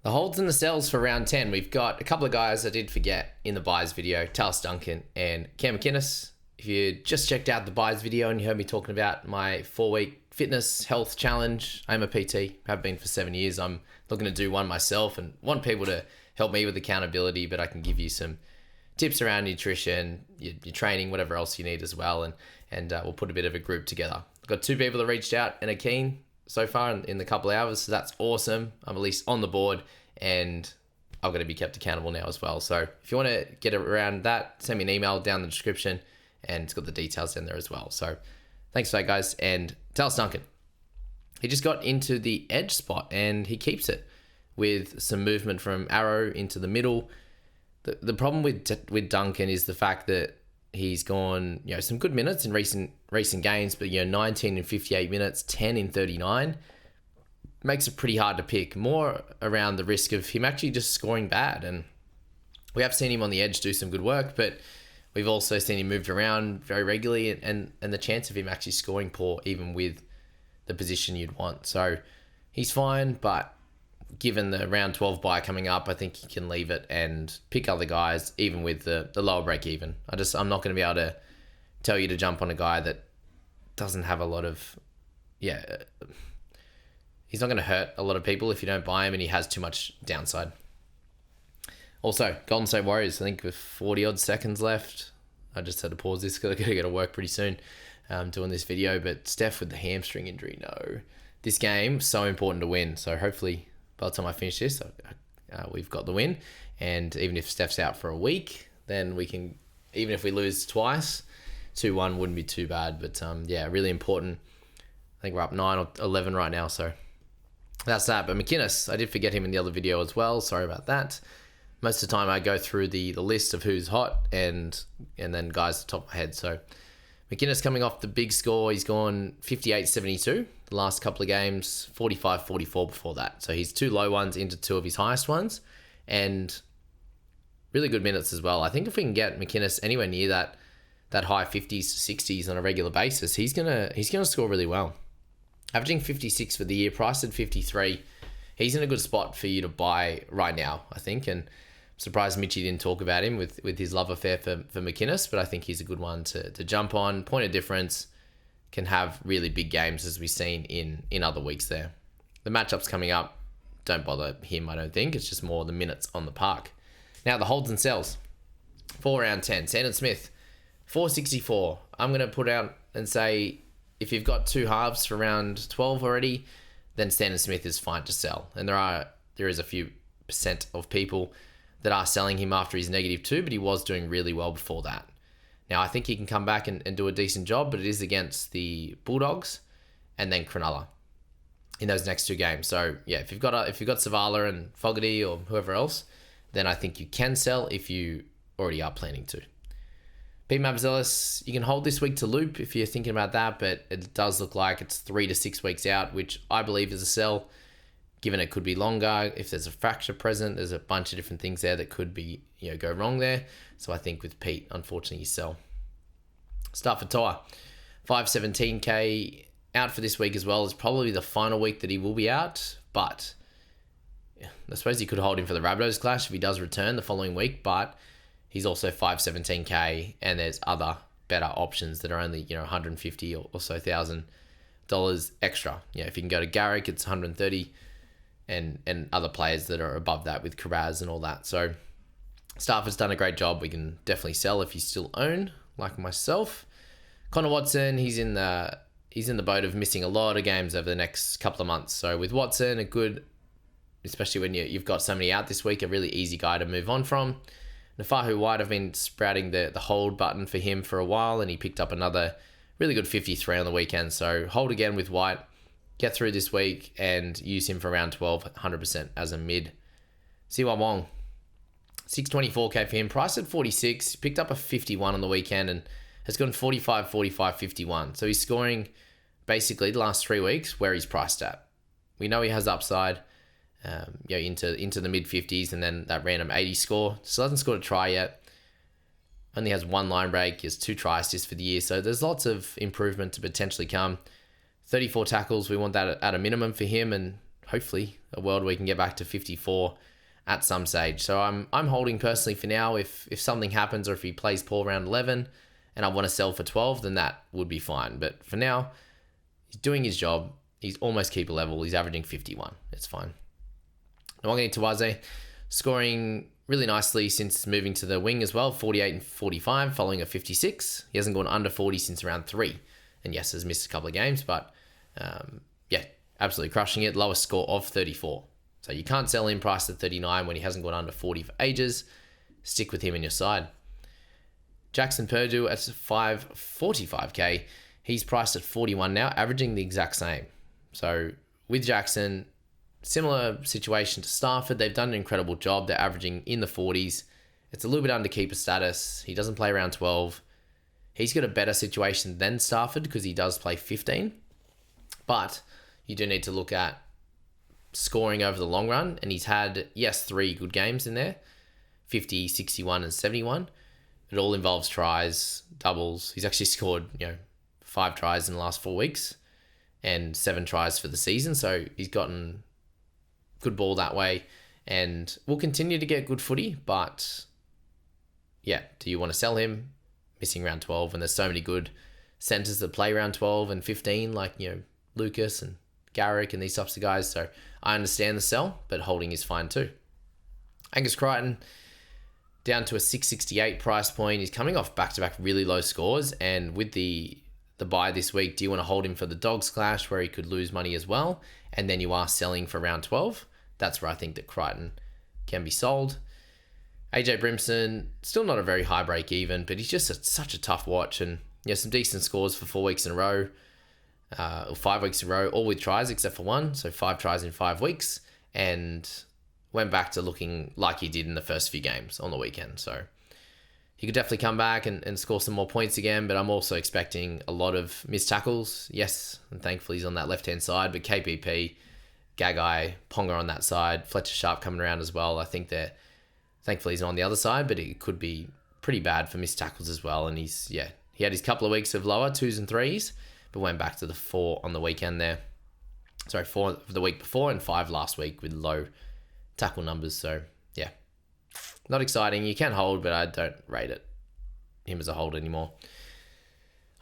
The holds and the sells for round 10. We've got a couple of guys I did forget in the buys video, Talis Duncan and Cam McInnes. If you just checked out the buys video and you heard me talking about my 4-week fitness health challenge, I'm a PT, have been for 7 years. I'm looking to do one myself and want people to help me with accountability, but I can give you some tips around nutrition, your training, whatever else you need as well. And we'll put a bit of a group together. I've got 2 people that reached out and are keen so far in the couple of hours. So that's awesome. I'm at least on the board and I've got to be kept accountable now as well. So if you want to get around that, send me an email down in the description and it's got the details in there as well. So thanks for that, guys. And Talis Duncan, he just got into the edge spot and he keeps it with some movement from arrow into the middle. The problem with Duncan is the fact that he's gone, some good minutes in recent games, but 19 in 58 minutes, 10 in 39 makes it pretty hard to pick. More around the risk of him actually just scoring bad, and we have seen him on the edge do some good work, but we've also seen him moved around very regularly, and the chance of him actually scoring poor, even with the position you'd want. So he's fine, but given the round 12 buy coming up, I think you can leave it and pick other guys, even with the lower break even. I'm not going to be able to tell you to jump on a guy that doesn't have a lot of, he's not going to hurt a lot of people if you don't buy him and he has too much downside. Also, Golden State Warriors, I think with 40 odd seconds left, I just had to pause this because I got to go to work pretty soon doing this video, but Steph with the hamstring injury, no. This game, so important to win, so hopefully by the time I finish this, we've got the win. And even if Steph's out for a week, then we can, even if we lose twice, 2-1 wouldn't be too bad. But really important. I think we're up 9 or 11 right now, so that's that. But McInnes, I did forget him in the other video as well. Sorry about that. Most of the time I go through the list of who's hot and then guys at the top of my head. So McInnes coming off the big score, he's gone 58-72 the last couple of games, 45-44 before that. So he's 2 low ones into 2 of his highest ones, and really good minutes as well. I think if we can get McInnes anywhere near that high 50s, 60s on a regular basis, he's gonna score really well. Averaging 56 for the year, priced at 53. He's in a good spot for you to buy right now, I think, and surprised Mitchy didn't talk about him with his love affair for McInnes, but I think he's a good one to jump on. Point of difference, can have really big games as we've seen in other weeks there. The matchups coming up don't bother him, I don't think. It's just more the minutes on the park. Now the holds and sells for round 10. Sandon Smith, 464. I'm going to put out and say if you've got 2 halves for round 12 already, then Sandon Smith is fine to sell. And there is a few percent of people that are selling him after his -2, but he was doing really well before that. Now, I think he can come back and do a decent job, but it is against the Bulldogs and then Cronulla in those next 2 games. So, if you've got Savala and Fogarty or whoever else, then I think you can sell if you already are planning to. Pete Mavzelis, you can hold this week to loop if you're thinking about that, but it does look like it's 3 to 6 weeks out, which I believe is a sell, given it could be longer. If there's a fracture present, there's a bunch of different things there that could be, go wrong there. So I think with Pete, unfortunately, you sell. Start for Toa, 517K out for this week as well. It's probably the final week that he will be out, but I suppose you could hold him for the Rabbitohs clash if he does return the following week, but he's also 517K, and there's other better options that are only, $150 or so thousand dollars extra. If you can go to Garrick, it's 130, and other players that are above that with Carraz and all that. So Stafford's done a great job. We can definitely sell if you still own, like myself. Connor Watson, he's in the boat of missing a lot of games over the next couple of months. So with Watson, a good, especially when you've got so many out this week, a really easy guy to move on from. Nafahu White, I've been sprouting the hold button for him for a while, and he picked up another really good 53 on the weekend. So hold again with White, get through this week, and use him for round 12, 100% as a mid. Siwa Wong, 624K for him, priced at 46, picked up a 51 on the weekend, and has gone 45, 45, 51. So he's scoring basically the last 3 weeks where he's priced at. We know he has upside. Into the mid-50s, and then that random 80 score. Still hasn't scored a try yet. Only has 1 line break. He has 2 try assists for the year. So there's lots of improvement to potentially come. 34 tackles. We want that at a minimum for him, and hopefully a world where we can get back to 54 at some stage. So I'm holding personally for now. If something happens or if he plays poor round 11 and I want to sell for 12, then that would be fine. But for now, he's doing his job. He's almost keeper level. He's averaging 51. It's fine. Nwangani Tawaze scoring really nicely since moving to the wing as well, 48 and 45 following a 56. He hasn't gone under 40 since round 3. And yes, has missed a couple of games, but yeah, absolutely crushing it. Lowest score of 34. So you can't sell him priced at 39 when he hasn't gone under 40 for ages. Stick with him in your side. Jackson Purdue at 545k. He's priced at 41 now, averaging the exact same. So with Jackson, similar situation to Stafford. They've done an incredible job. They're averaging in the 40s. It's a little bit under keeper status. He doesn't play around 12. He's got a better situation than Stafford because he does play 15. But you do need to look at scoring over the long run. And he's had, yes, 3 good games in there. 50, 61, and 71. It all involves tries, doubles. He's actually scored, 5 tries in the last 4 weeks and 7 tries for the season. So he's gotten good ball that way and will continue to get good footy. But yeah, do you want to sell him? Missing round 12, and there's so many good centres that play round 12 and 15, like, Lucas and Garrick and these types of guys. So I understand the sell, but holding is fine too. Angus Crichton down to a 668 price point. He's coming off back-to-back really low scores, and with the bye this week, do you want to hold him for the Dogs clash where he could lose money as well, and then you are selling for round 12? That's where I think that Crichton can be sold. AJ Brimson, still not a very high break even, but he's just such a tough watch, and some decent scores for 4 weeks in a row, or 5 weeks in a row, all with tries except for 1, so 5 tries in 5 weeks, and went back to looking like he did in the first few games on the weekend. So he could definitely come back and score some more points again, but I'm also expecting a lot of missed tackles. Yes, and thankfully he's on that left-hand side, but KPP, Gagai, Ponga on that side, Fletcher Sharp coming around as well. I think they're, thankfully he's on the other side, but it could be pretty bad for missed tackles as well. And he had his couple of weeks of lower 2s and 3s, but went back to the 4 on the weekend there. Sorry, 4 the week before and 5 last week with low tackle numbers. So yeah, not exciting. You can hold, but I don't rate him as a hold anymore.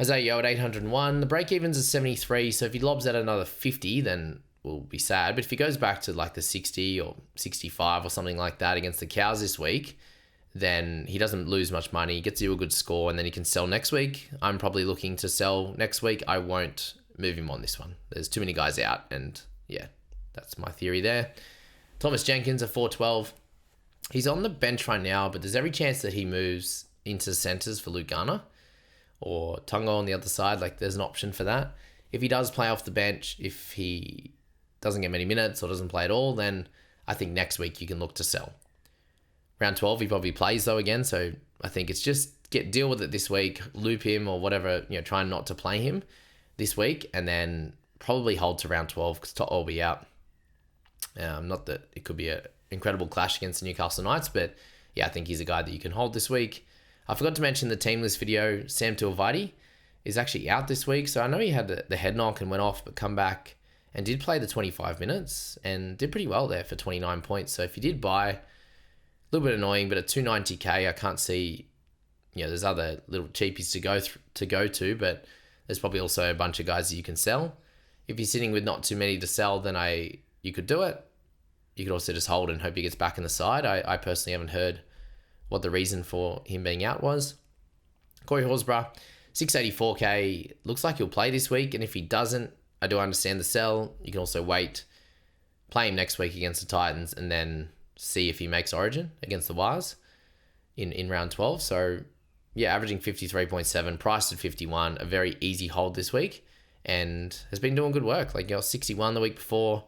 Isaiah Yeo at 801. The break-evens are 73, so if he lobs at another 50, then we'll be sad. But if he goes back to like the 60 or 65 or something like that against the Cows this week, then he doesn't lose much money. He gets you a good score, and then he can sell next week. I'm probably looking to sell next week. I won't move him on this one. There's too many guys out, and yeah, that's my theory there. Thomas Jenkins at 412. He's on the bench right now, but there's every chance that he moves into centres for Luke Garner or Tungo on the other side. Like, there's an option for that. If he does play off the bench, if he doesn't get many minutes or doesn't play at all, then I think next week you can look to sell. Round 12, he probably plays though again, so I think it's just deal with it this week, loop him or whatever, try not to play him this week, and then probably hold to round 12 because Tot will be out. Not that it could be an incredible clash against the Newcastle Knights, but yeah, I think he's a guy that you can hold this week. I forgot to mention the team list video. Sam Tuivasa is actually out this week, so I know he had the head knock and went off, but come back and did play the 25 minutes and did pretty well there for 29 points. So if you did buy, a little bit annoying, but at 290k, I can't see, there's other little cheapies to go to, but there's probably also a bunch of guys that you can sell. If you're sitting with not too many to sell, then you could do it. You could also just hold and hope he gets back in the side. I personally haven't heard what the reason for him being out was. Corey Horsburgh, 684k, looks like he'll play this week, and if he doesn't, I do understand the sell. You can also wait, play him next week against the Titans, and then see if he makes Origin against the Wires in round 12. So yeah, averaging 53.7, priced at 51, a very easy hold this week, and has been doing good work. Like, 61 the week before,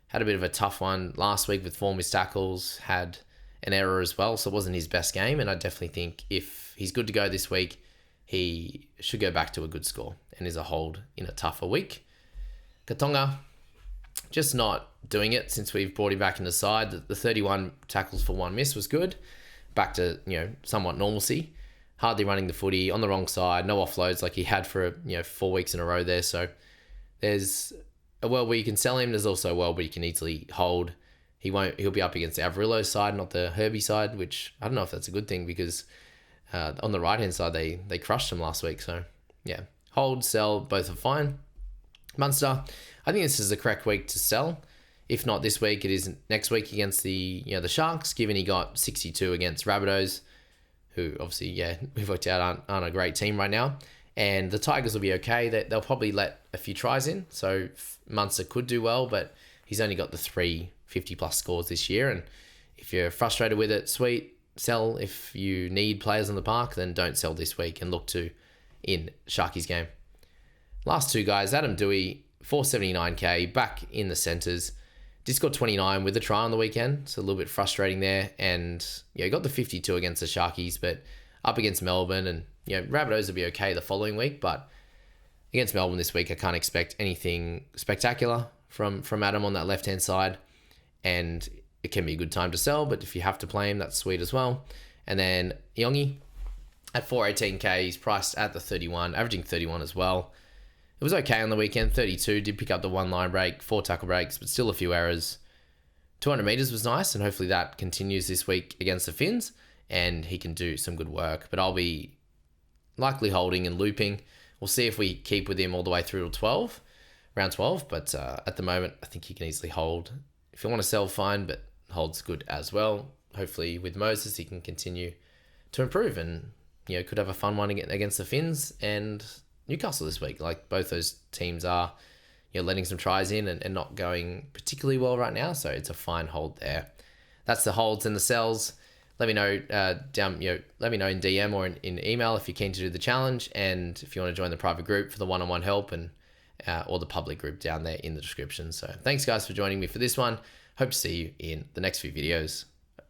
had a bit of a tough one last week with 4 missed tackles, had an error as well, so it wasn't his best game, and I definitely think if he's good to go this week, he should go back to a good score and is a hold in a tougher week. Katonga, just not doing it since we've brought him back in the side. The 31 tackles for 1 miss was good. Back to, somewhat normalcy. Hardly running the footy, on the wrong side, no offloads like he had for, 4 weeks in a row there. So there's a world where you can sell him. There's also a world where you can easily hold. He'll be up against the Averillo side, not the Herbie side, which I don't know if that's a good thing because on the right-hand side, they crushed him last week. So, yeah, hold, sell, both are fine. Munster, I think this is the correct week to sell. If not this week, it is next week against the Sharks, given he got 62 against Rabbitohs, who obviously, we've worked out aren't a great team right now. And the Tigers will be okay. They'll probably let a few tries in. So Munster could do well, but he's only got the 3 50-plus scores this year. And if you're frustrated with it, sweet, sell. If you need players in the park, then don't sell this week and look to in Sharky's game. Last two guys, Adam Doueihi, 479k, back in the centres. Just got 29 with a try on the weekend, so a little bit frustrating there. And he got the 52 against the Sharkies, but up against Melbourne, and Rabbitohs will be okay the following week, but against Melbourne this week, I can't expect anything spectacular from Adam on that left-hand side, and it can be a good time to sell, but if you have to play him, that's sweet as well. And then Yongi at 418k, he's priced at the 31, averaging 31 as well. It was okay on the weekend, 32, did pick up the 1 line break, 4 tackle breaks, but still a few errors. 200 metres was nice, and hopefully that continues this week against the Finns, and he can do some good work. But I'll be likely holding and looping. We'll see if we keep with him all the way through to round 12, but at the moment, I think he can easily hold. If you want to sell, fine, but hold's good as well. Hopefully with Moses, he can continue to improve and, could have a fun one against the Finns and Newcastle this week. Like, both those teams are, letting some tries in and not going particularly well right now. So it's a fine hold there. That's the holds and the sells. Let me know let me know in DM or in email if you're keen to do the challenge, and if you want to join the private group for the one-on-one help and or the public group down there in the description. So thanks guys for joining me for this one. Hope to see you in the next few videos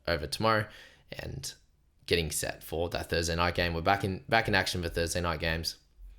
over tomorrow and getting set for that Thursday night game. We're back in action for Thursday night games.